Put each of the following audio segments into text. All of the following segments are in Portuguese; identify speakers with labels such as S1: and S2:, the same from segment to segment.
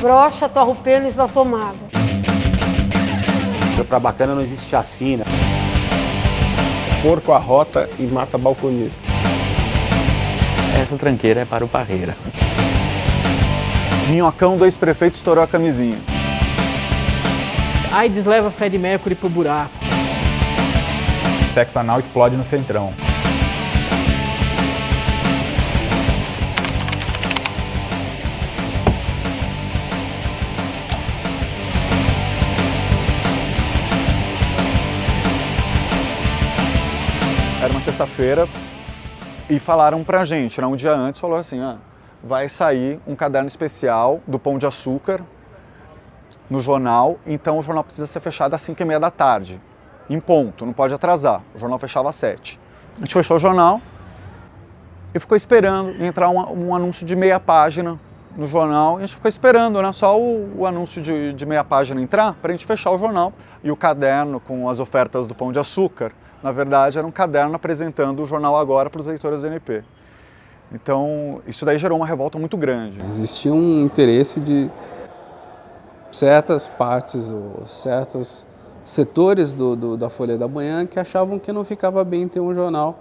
S1: brocha, torra o pênis da tomada.
S2: Pra bacana não existe chacina.
S3: Porco arrota e mata balconista.
S4: Essa tranqueira é para o Parreira.
S5: Minhocão do ex-prefeito estourou a camisinha.
S6: AIDS leva Fred Mercury pro buraco.
S7: Sexo anal explode no Centrão.
S5: Era uma sexta-feira e falaram pra gente, um dia antes, falaram assim, vai sair um caderno especial do Pão de Açúcar no jornal, então o jornal precisa ser fechado às 5h30 da tarde, em ponto, não pode atrasar. O jornal fechava às 7h. A gente fechou o jornal e ficou esperando entrar um anúncio de meia página no jornal, e a gente ficou esperando, só o anúncio de meia página entrar para a gente fechar o jornal. E o caderno com as ofertas do Pão de Açúcar, na verdade, era um caderno apresentando o Jornal Agora para os leitores do NP. Então, isso daí gerou uma revolta muito grande.
S8: Existia um interesse de certas partes ou certos setores da Folha da Manhã que achavam que não ficava bem ter um jornal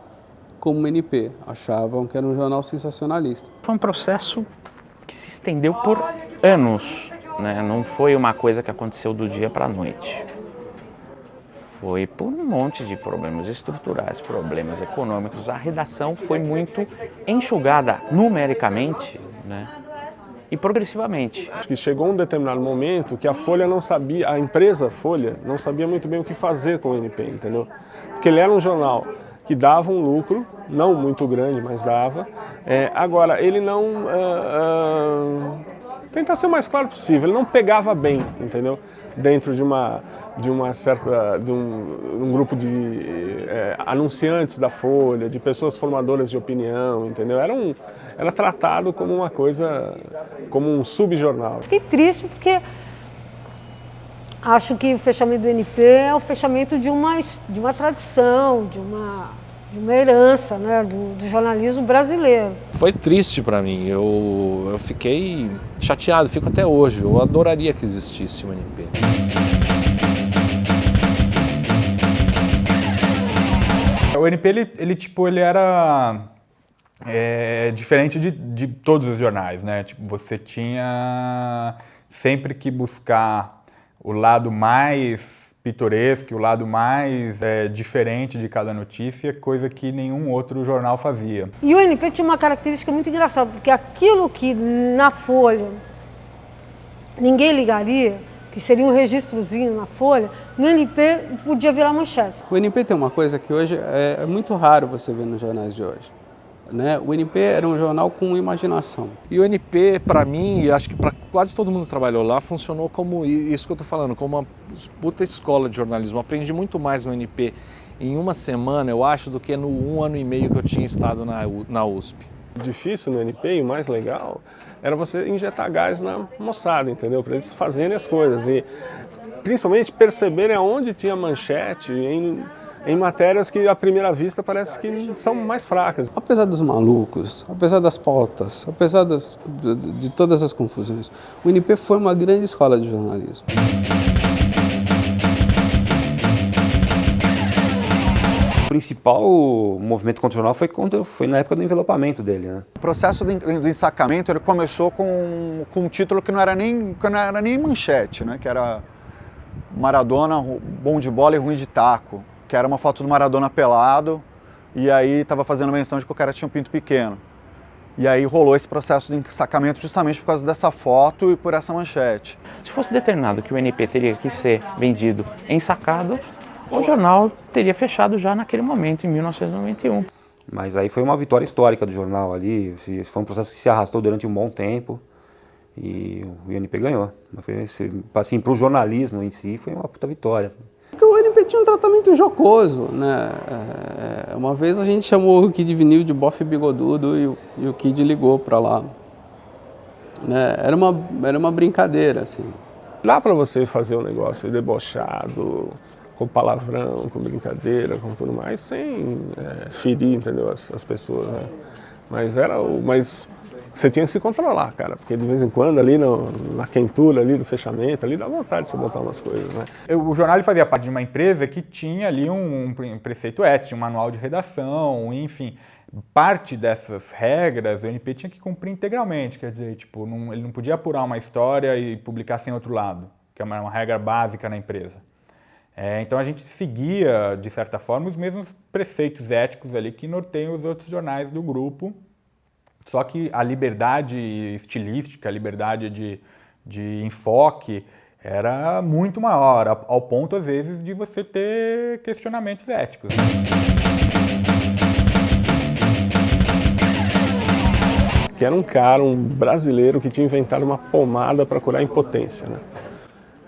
S8: como o NP, achavam que era um jornal sensacionalista.
S4: Foi um processo que se estendeu por anos, né? Não foi uma coisa que aconteceu do dia para a noite. Foi por um monte de problemas estruturais, problemas econômicos. A redação foi muito enxugada numericamente, né? E progressivamente.
S3: Acho que chegou um determinado momento que a Folha não sabia, a empresa Folha não sabia muito bem o que fazer com o NP, entendeu? Porque ele era um jornal que dava um lucro, não muito grande, mas dava. Agora, ele não... tentar ser o mais claro possível, ele não pegava bem, entendeu? Dentro de um grupo de anunciantes da Folha, de pessoas formadoras de opinião, entendeu? Era tratado como uma coisa, como um subjornal.
S1: Fiquei triste porque acho que o fechamento do NP é o fechamento de uma tradição, de uma herança, né, do jornalismo brasileiro.
S9: Foi triste para mim, eu fiquei chateado, fico até hoje, eu adoraria que existisse o NP.
S7: O NP, ele era diferente de todos os jornais, né? Tipo, você tinha sempre que buscar o lado mais pitoresco, o lado mais diferente de cada notícia, coisa que nenhum outro jornal fazia.
S1: E o NP tinha uma característica muito engraçada, porque aquilo que na Folha ninguém ligaria, que seria um registrozinho na Folha, no NP podia virar manchete.
S8: O NP tem uma coisa que hoje é muito raro você ver nos jornais de hoje. Né? O NP era um jornal com imaginação.
S9: E o NP, para mim, e acho que para quase todo mundo que trabalhou lá, funcionou como isso que eu estou falando, como uma puta escola de jornalismo. Eu aprendi muito mais no NP em uma semana, eu acho, do que no 1 ano e meio que eu tinha estado na USP.
S3: O difícil no NP e o mais legal era você injetar gás na moçada, entendeu? Para eles fazerem as coisas e principalmente perceberem aonde tinha manchete em matérias que à primeira vista parece que são mais fracas.
S8: Apesar dos malucos, apesar das pautas, apesar de todas as confusões, o NP foi uma grande escola de jornalismo.
S2: O principal movimento contra o jornal foi na época do envelopamento dele, né?
S5: O processo do ensacamento ele começou com um título que não era nem manchete, né? Que era Maradona, bom de bola e ruim de taco, que era uma foto do Maradona pelado, e aí estava fazendo menção de que o cara tinha um pinto pequeno. E aí rolou esse processo de ensacamento justamente por causa dessa foto e por essa manchete.
S4: Se fosse determinado que o NP teria que ser vendido ensacado, o jornal teria fechado já naquele momento, em 1991.
S2: Mas aí foi uma vitória histórica do jornal ali, esse foi um processo que se arrastou durante um bom tempo e o INP ganhou. Assim, para o jornalismo em si foi uma puta vitória. Assim.
S8: Porque o NP tinha um tratamento jocoso, né? Uma vez a gente chamou o Kid Vinil de bofe bigodudo e o Kid ligou para lá. Né? Era uma brincadeira, assim.
S3: Dá para você fazer um negócio debochado, com palavrão, com brincadeira, com tudo mais, sem ferir, entendeu, as pessoas, né? Mas você tinha que se controlar, cara, porque de vez em quando ali na quentura ali do fechamento, ali dá vontade de você botar umas coisas, né?
S7: O jornal ele fazia parte de uma empresa que tinha ali um preceito ético, um manual de redação, enfim. Parte dessas regras o NP tinha que cumprir integralmente, quer dizer, tipo, ele não podia apurar uma história e publicar sem outro lado, que é uma regra básica na empresa. Então a gente seguia, de certa forma, os mesmos preceitos éticos ali que norteiam os outros jornais do grupo, só que a liberdade estilística, a liberdade de enfoque era muito maior, ao ponto, às vezes, de você ter questionamentos éticos.
S3: Que era um brasileiro que tinha inventado uma pomada para curar a impotência, né?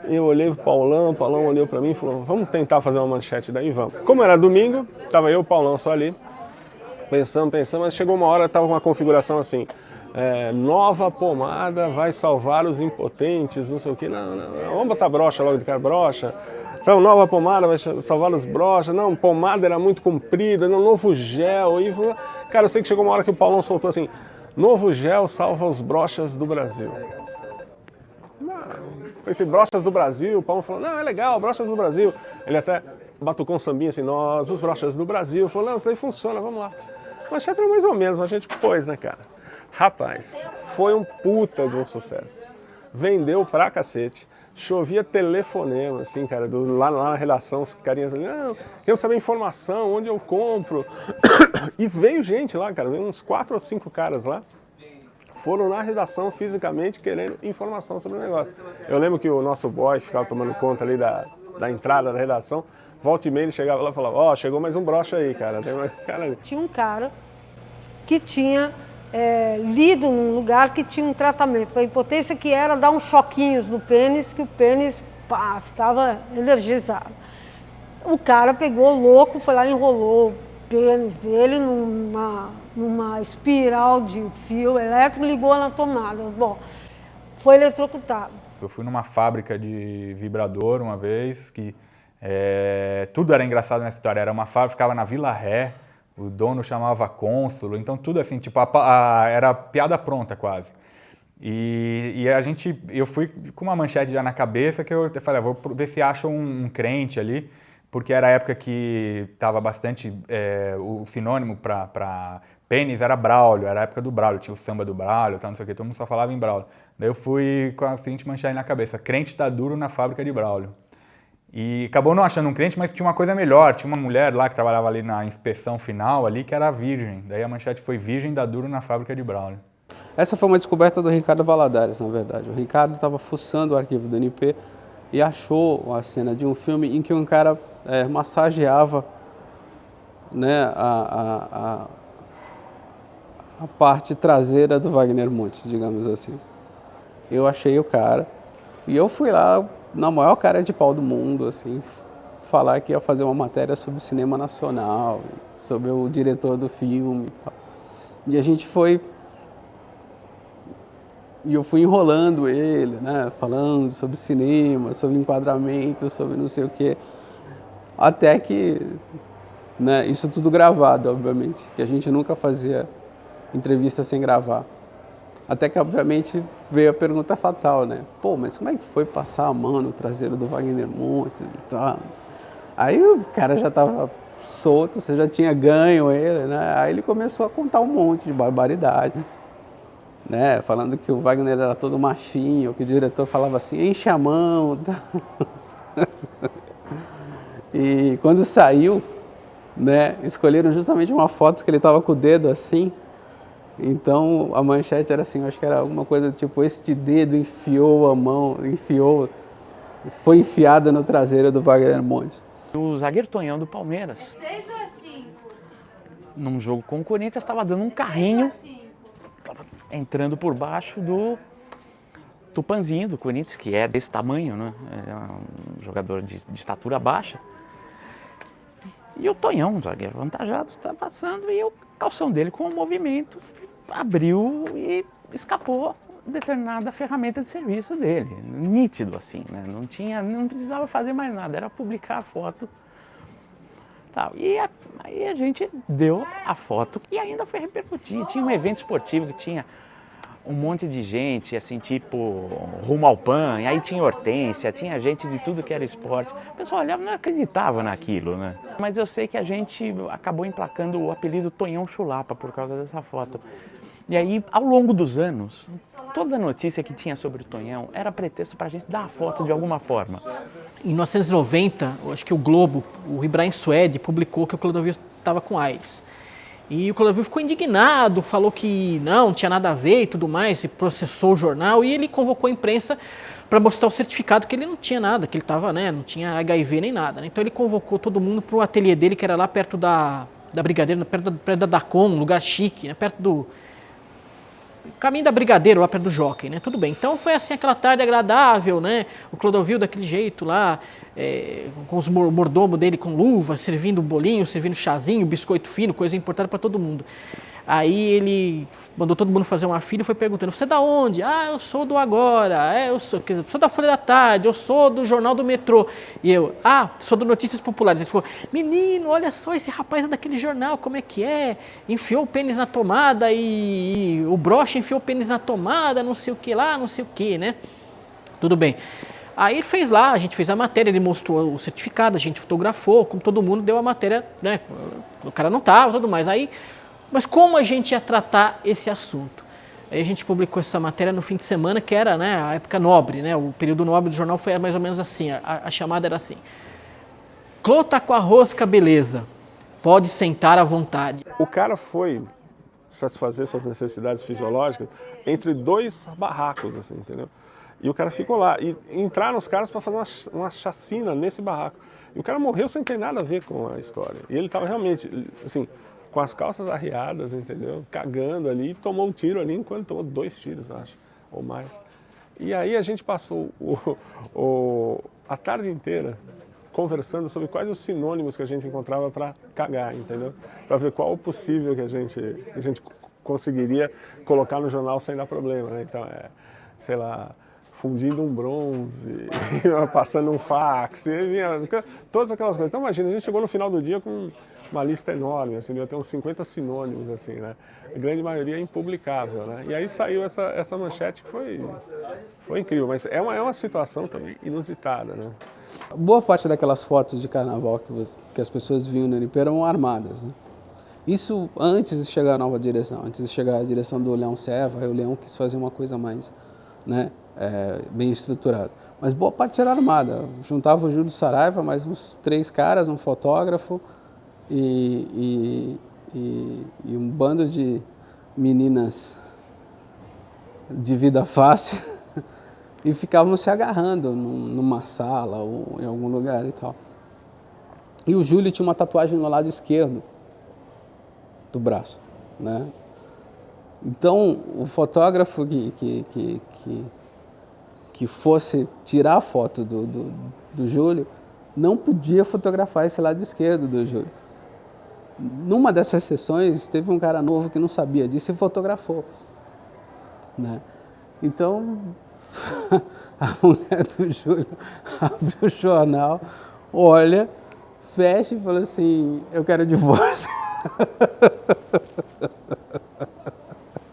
S3: Eu olhei pro Paulão, o Paulão olhou para mim e falou, vamos tentar fazer uma manchete daí, vamos. Como era domingo, tava eu e o Paulão só ali, pensando, mas chegou uma hora, tava com uma configuração assim, nova pomada vai salvar os impotentes, não sei o que, não, vamos botar brocha logo de cara, brocha. Então, nova pomada vai salvar os brochas, não, pomada era muito comprida, não, novo gel, e cara, eu sei que chegou uma hora que o Paulão soltou assim, novo gel salva os brochas do Brasil. Esse brochas do Brasil, o Paulo falou, não, é legal, brochas do Brasil. Ele até batucou um sambinha assim, nós, os brochas do Brasil. Falou, não, isso daí funciona, vamos lá. Mas era mais ou menos, mas a gente pôs, né, cara? Rapaz, foi um puta de um sucesso. Vendeu pra cacete. Chovia telefonema, assim, cara, lá na redação, os carinhas ali, não, quero saber informação, onde eu compro. E veio gente lá, cara, veio uns 4 ou 5 caras lá. Foram na redação fisicamente querendo informação sobre o negócio. Eu lembro que o nosso boy ficava tomando conta ali da entrada da redação, volta e meia ele chegava lá e falava, ó, chegou mais um brocha aí, cara, tem mais cara ali.
S1: Tinha um cara que tinha lido num lugar que tinha um tratamento para impotência que era dar uns choquinhos no pênis, que o pênis ficava energizado. O cara pegou louco, foi lá e enrolou o pênis dele numa espiral de fio elétrico, ligou na tomada. Bom, foi eletrocutado.
S7: Eu fui numa fábrica de vibrador uma vez, que tudo era engraçado nessa história. Era uma fábrica, ficava na Vila Ré, o dono chamava Cônsulo, então tudo assim, tipo, era piada pronta quase. E eu fui com uma manchete já na cabeça, que eu falei, vou ver se acho um crente ali, porque era a época que estava bastante, o sinônimo para pênis era Braulio, era a época do Braulio, tinha o samba do Braulio, não sei o que, todo mundo só falava em Braulio. Daí eu fui com a seguinte manchete na cabeça, crente tá duro na fábrica de Braulio. E acabou não achando um crente, mas tinha uma coisa melhor, tinha uma mulher lá que trabalhava ali na inspeção final ali, que era virgem. Daí a manchete foi virgem dá duro na fábrica de Braulio.
S8: Essa foi uma descoberta do Ricardo Valadares, na verdade. O Ricardo estava fuçando o arquivo do NP e achou a cena de um filme em que um cara massageava, né, a parte traseira do Wagner Montes, digamos assim. Eu achei o cara e eu fui lá na maior cara de pau do mundo, assim, falar que ia fazer uma matéria sobre o cinema nacional, sobre o diretor do filme e tal. E a gente foi... E eu fui enrolando ele, né, falando sobre cinema, sobre enquadramento, sobre não sei o quê. Até que, né, isso tudo gravado, obviamente, que a gente nunca fazia entrevista sem gravar. Até que, obviamente, veio a pergunta fatal, né? Pô, mas como é que foi passar a mão no traseiro do Wagner Montes e tal? Aí o cara já estava solto, você já tinha ganho ele, né? Aí ele começou a contar um monte de barbaridade, né? Falando que o Wagner era todo machinho, que o diretor falava assim, enche a mão. E quando saiu, né, escolheram justamente uma foto que ele estava com o dedo assim. Então a manchete era assim, eu acho que era alguma coisa tipo, este dedo enfiou a mão, foi enfiada no traseiro do Wagner Montes.
S4: O zagueiro Tonhão do Palmeiras,
S10: 6 ou 5?
S4: num jogo com o Corinthians, estava dando um carrinho, estava entrando por baixo do Tupanzinho do Corinthians, que é desse tamanho, né? É um jogador de estatura baixa. E o Tonhão, um zagueiro avantajado, está passando e o calção dele, com o movimento, abriu e escapou determinada ferramenta de serviço dele. Nítido assim, né? Não precisava fazer mais nada, era publicar a foto. Tal. E aí a gente deu a foto e ainda foi repercutir. Tinha um evento esportivo que tinha um monte de gente, assim, tipo, rumo ao PAN, e aí tinha Hortência, tinha gente de tudo que era esporte. O pessoal olhava e não acreditava naquilo, né? Mas eu sei que a gente acabou emplacando o apelido Tonhão Chulapa por causa dessa foto. E aí, ao longo dos anos, toda notícia que tinha sobre o Tonhão era pretexto para a gente dar a foto de alguma forma.
S6: Em 1990, eu acho que o Globo, o Ibrahim Suede, publicou que o Clodovil estava com AIDS. E o Clodovil ficou indignado, falou que não tinha nada a ver e tudo mais, e processou o jornal, e ele convocou a imprensa para mostrar o certificado que ele não tinha nada, que ele estava, né, não tinha HIV nem nada. Né? Então ele convocou todo mundo para o ateliê dele, que era lá perto da Brigadeiro, perto da Dacom, um lugar chique, né, perto do caminho da Brigadeiro, lá perto do Jockey, né? Tudo bem. Então foi assim aquela tarde agradável, né? O Clodovil daquele jeito lá, com os mordomos dele com luva, servindo bolinho, servindo chazinho, biscoito fino, coisa importante para todo mundo. Aí ele mandou todo mundo fazer uma fila e foi perguntando, você é da onde? Ah, eu sou do Agora, eu sou da Folha da Tarde, eu sou do Jornal do Metrô. E eu, sou do Notícias Populares. Ele falou, menino, olha só, esse rapaz é daquele jornal, como é que é? Enfiou o pênis na tomada e o broche enfiou o pênis na tomada, não sei o que lá, não sei o que, né? Tudo bem. Aí fez lá, a gente fez a matéria, ele mostrou o certificado, a gente fotografou, como todo mundo deu a matéria, né? O cara não tava, tudo mais. Mas como a gente ia tratar esse assunto? Aí a gente publicou essa matéria no fim de semana, que era, né, a época nobre, né? O período nobre do jornal foi mais ou menos assim, a chamada era assim. Clô tá com a rosca, beleza, pode sentar à vontade.
S3: O cara foi satisfazer suas necessidades fisiológicas entre dois barracos, assim, entendeu? E o cara ficou lá, e entraram os caras para fazer uma chacina nesse barraco. E o cara morreu sem ter nada a ver com a história. E ele estava realmente, assim, com as calças arriadas, entendeu? Cagando ali, tomou um tiro ali, enquanto tomou 2 tiros, eu acho, ou mais. E aí a gente passou a tarde inteira conversando sobre quais os sinônimos que a gente encontrava para cagar, entendeu? Para ver qual o possível que a gente conseguiria colocar no jornal sem dar problema, né? Então, sei lá, fundindo um bronze, passando um fax, todas aquelas coisas. Então imagina, a gente chegou no final do dia com uma lista enorme, assim, deu até uns 50 sinônimos, assim, né? A grande maioria é impublicável, né? E aí saiu essa manchete que foi incrível, mas é uma situação também inusitada, né?
S8: Boa parte daquelas fotos de carnaval que as pessoas viam no NP eram armadas, né? Isso antes de chegar à nova direção, antes de chegar à direção do Leão Serva, aí o Leão quis fazer uma coisa mais, né, bem estruturada. Mas boa parte era armada, juntava o Júlio Saraiva, mais uns 3 caras, um fotógrafo, e um bando de meninas de vida fácil e ficavam se agarrando numa sala ou em algum lugar e tal. E o Júlio tinha uma tatuagem no lado esquerdo do braço, né? Então, o fotógrafo que fosse tirar a foto do Júlio não podia fotografar esse lado esquerdo do Júlio. Numa dessas sessões, teve um cara novo que não sabia disso e fotografou, né? Então, a mulher do Júlio abre o jornal, olha, fecha e fala assim, eu quero divórcio.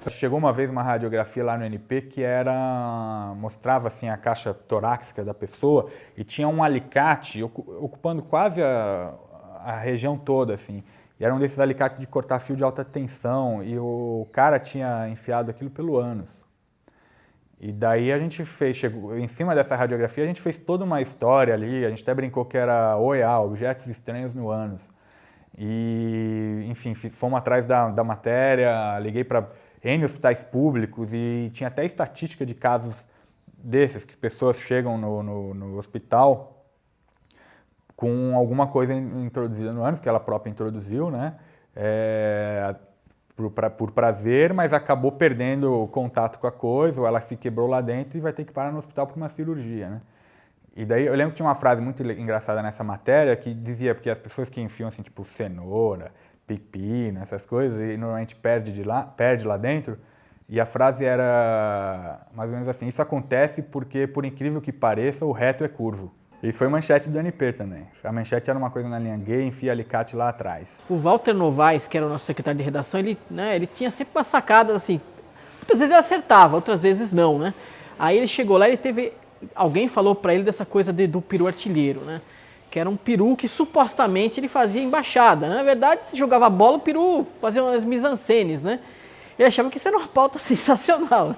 S7: Chegou uma vez uma radiografia lá no NP que mostrava assim, a caixa torácica da pessoa e tinha um alicate ocupando quase a região toda, assim. E era um desses alicates de cortar fio de alta tensão e o cara tinha enfiado aquilo pelo ânus. E daí a gente chegou em cima dessa radiografia, a gente fez toda uma história ali, a gente até brincou que era OEA, Objetos Estranhos no Ânus. E, enfim, fomos atrás da matéria, liguei para N hospitais públicos e tinha até estatística de casos desses, que pessoas chegam no hospital com alguma coisa introduzida no ânus, que ela própria introduziu, né? Por prazer, mas acabou perdendo o contato com a coisa, ou ela se quebrou lá dentro e vai ter que parar no hospital por uma cirurgia, né? E daí eu lembro que tinha uma frase muito engraçada nessa matéria que dizia, porque as pessoas que enfiam assim, tipo cenoura, pepino, essas coisas, e normalmente perde lá dentro, e a frase era mais ou menos assim, isso acontece porque, por incrível que pareça, o reto é curvo. Isso foi manchete do NP também. A manchete era uma coisa na linha gay, enfia alicate lá atrás.
S6: O Walter Novaes, que era o nosso secretário de redação, ele tinha sempre umas sacadas assim, Muitas vezes ele acertava, outras vezes não, né? Aí ele chegou lá e alguém falou para ele dessa coisa do peru artilheiro, né? Que era um peru que supostamente ele fazia embaixada. Na verdade, se jogava bola, o peru fazia umas mise-en-scenes, né? Ele achava que isso era uma pauta sensacional.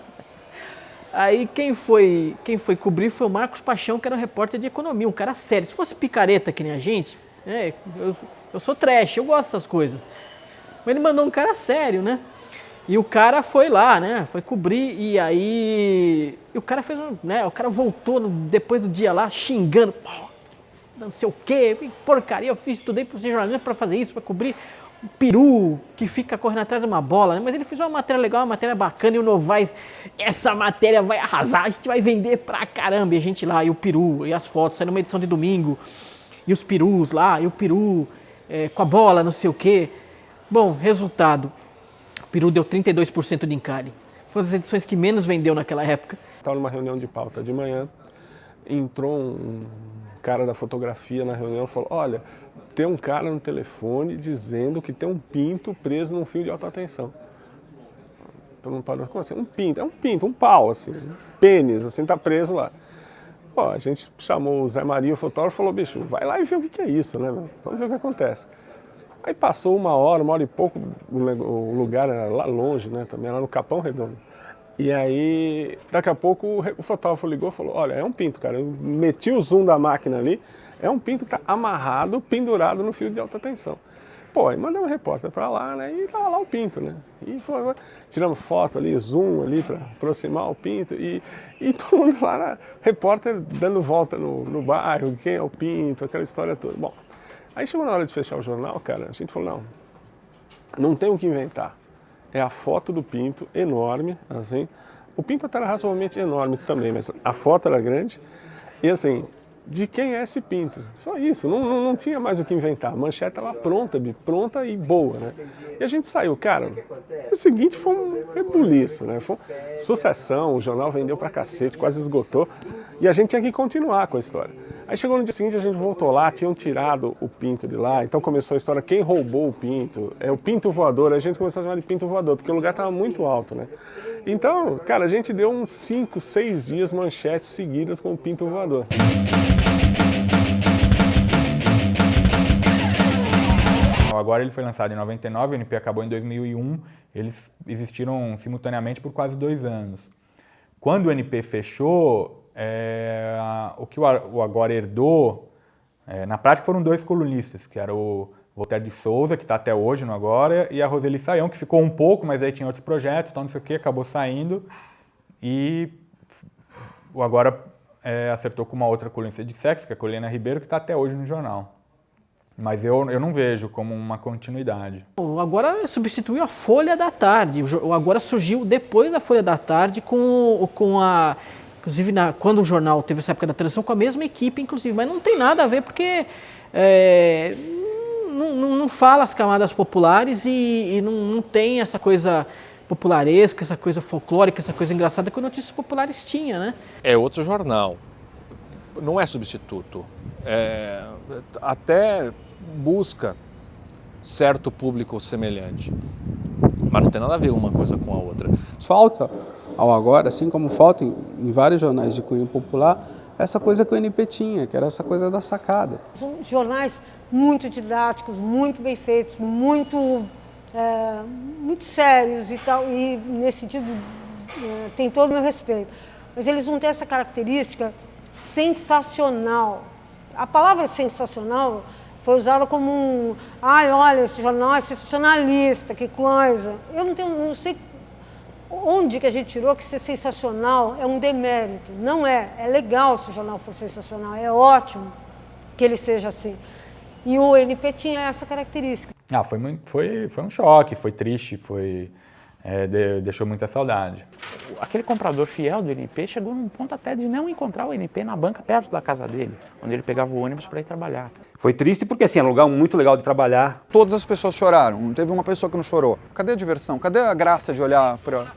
S6: Aí quem foi cobrir foi o Marcos Paixão, que era um repórter de economia, um cara sério. Se fosse picareta que nem a gente, eu sou trash, eu gosto dessas coisas. Mas ele mandou um cara sério, né? E o cara foi lá, né? Foi cobrir e aí... E o cara fez o cara voltou depois do dia lá xingando. Não sei o quê, que porcaria, estudei para ser jornalista para fazer isso, para cobrir um peru que fica correndo atrás de uma bola, né? Mas ele fez uma matéria legal, uma matéria bacana, e o Novaes, essa matéria vai arrasar, a gente vai vender pra caramba. E a gente lá, e o peru, e as fotos, saiu numa edição de domingo, e os perus lá, e o peru com a bola, não sei o quê. Bom, resultado, o peru deu 32% de encalhe. Foi uma das edições que menos vendeu naquela época.
S3: Estava numa reunião de pauta de manhã, entrou um cara da fotografia na reunião e falou, olha, tem um cara no telefone dizendo que tem um pinto preso num fio de alta tensão. Todo mundo parou, como assim? Um pinto? É um pinto, um pau, assim, um pênis, assim, tá preso lá. Pô, a gente chamou o Zé Maria, o fotógrafo, e falou, bicho, vai lá e vê o que é isso, né, meu? Vamos ver o que acontece. Aí passou uma hora e pouco, o lugar era lá longe, né, também era no Capão Redondo. E aí, daqui a pouco, o fotógrafo ligou e falou, olha, é um pinto, cara, eu meti o zoom da máquina ali, é um pinto que tá amarrado, pendurado no fio de alta tensão. Pô, aí mandei um repórter pra lá, né, e tava lá o pinto, né, e tiramos foto ali, zoom ali pra aproximar o pinto, e todo mundo lá, repórter dando volta no bairro, quem é o pinto, aquela história toda. Bom, aí chegou na hora de fechar o jornal, cara, a gente falou, não tem o que inventar. É a foto do pinto, enorme, assim. O pinto até era razoavelmente enorme também, mas a foto era grande. E assim, de quem é esse pinto? Só isso, não tinha mais o que inventar. A manchete estava pronta e boa, né? E a gente saiu, cara, o seguinte foi um rebuliço, né? Foi sucessão, o jornal vendeu pra cacete, quase esgotou. E a gente tinha que continuar com a história. Aí chegou no dia seguinte, a gente voltou lá, tinham tirado o pinto de lá, então começou a história, quem roubou o pinto? É o pinto voador, a gente começou a chamar de pinto voador, porque o lugar estava muito alto, né? Então, cara, a gente deu uns 5, 6 dias manchetes seguidas com o pinto voador.
S7: Agora ele foi lançado em 99, o NP acabou em 2001, eles existiram simultaneamente por quase 2 anos. Quando o NP fechou, o que o Agora herdou, na prática foram 2 colunistas, que era o Voltaire de Souza, que está até hoje no Agora, e a Roseli Saião, que ficou um pouco, mas aí tinha outros projetos, então não sei o que, acabou saindo. E o Agora acertou com uma outra colunista de sexo, que é a Colina Ribeiro, que está até hoje no jornal. Mas eu não vejo como uma continuidade.
S6: O Agora substituiu a Folha da Tarde. O Agora surgiu depois da Folha da Tarde com a... Inclusive, quando o jornal teve essa época da transição, com a mesma equipe, inclusive. Mas não tem nada a ver, porque não fala as camadas populares e não tem essa coisa popularesca, essa coisa folclórica, essa coisa engraçada que o Notícias Populares tinha, né?
S9: É outro jornal. Não é substituto. Até busca certo público semelhante. Mas não tem nada a ver uma coisa com a outra.
S8: Falta ao Agora, assim como falta em vários jornais de cunho popular, essa coisa que o NP tinha, que era essa coisa da sacada.
S1: São jornais muito didáticos, muito bem feitos, muito sérios e tal, e nesse sentido tem todo o meu respeito. Mas eles não têm essa característica sensacional. A palavra sensacional foi usada como olha, esse jornal é sensacionalista, que coisa. Eu não sei onde que a gente tirou que ser sensacional é um demérito. Não é. É legal se o jornal for sensacional, é ótimo que ele seja assim. E o NP tinha essa característica.
S7: Foi um choque, foi triste, deixou muita saudade.
S4: Aquele comprador fiel do NP chegou num ponto até de não encontrar o NP na banca perto da casa dele, onde ele pegava o ônibus para ir trabalhar.
S2: Foi triste porque assim, era um lugar muito legal de trabalhar.
S5: Todas as pessoas choraram, não teve uma pessoa que não chorou. Cadê a diversão? Cadê a graça de olhar para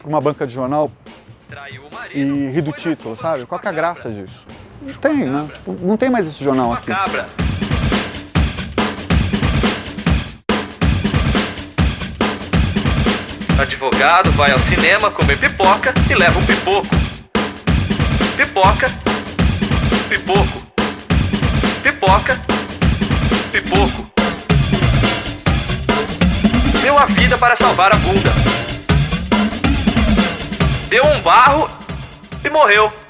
S5: uma banca de jornal e rir do título, sabe? Qual que é a graça disso? Não tem, né? Tipo, não tem mais esse jornal aqui.
S10: Advogado vai ao cinema comer pipoca e leva um pipoco. Pipoca, pipoco. Pipoca, pipoco. Deu a vida para salvar a bunda. Deu um barro e morreu.